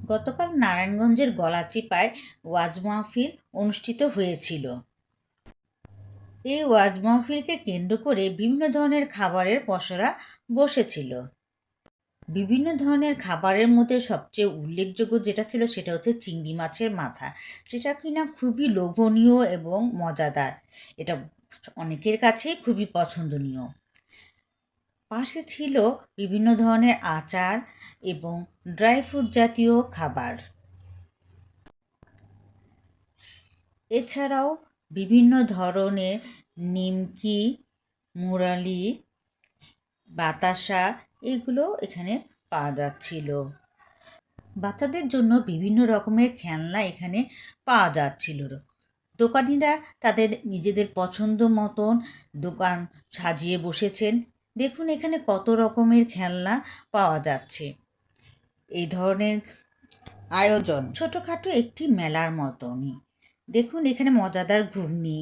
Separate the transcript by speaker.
Speaker 1: গতকাল নারায়ণগঞ্জের গলাচিপায় ওয়াজ মাহফিল অনুষ্ঠিত হয়েছিল। এই ওয়াজ মাহফিলকে কেন্দ্র করে বিভিন্ন ধরনের খাবারের পসরা বসেছিল। বিভিন্ন ধরনের খাবারের মধ্যে সবচেয়ে উল্লেখযোগ্য যেটা ছিল সেটা হচ্ছে চিংড়ি মাছের মাথা, যেটা কিনা খুবই লোভনীয় এবং মজাদার। এটা অনেকের কাছেই খুবই পছন্দনীয়। পাশে ছিল বিভিন্ন ধরনের আচার এবং ড্রাই ফ্রুট জাতীয় খাবার। এছাড়াও বিভিন্ন ধরনের নিমকি, মুরালি, বাতাসা এগুলো এখানে পাওয়া যাচ্ছিল। বাচ্চাদের জন্য বিভিন্ন রকমের খেলনা এখানে পাওয়া যাচ্ছিল। দোকানিরা তাদের নিজেদের পছন্দ মতন দোকান সাজিয়ে বসেছেন। দেখুন এখানে কত রকমের খেলনা পাওয়া যাচ্ছে। এই ধরনের আয়োজন ছোটোখাটো একটি মেলার মতনই। দেখুন এখানে মজাদার ঘুগনি,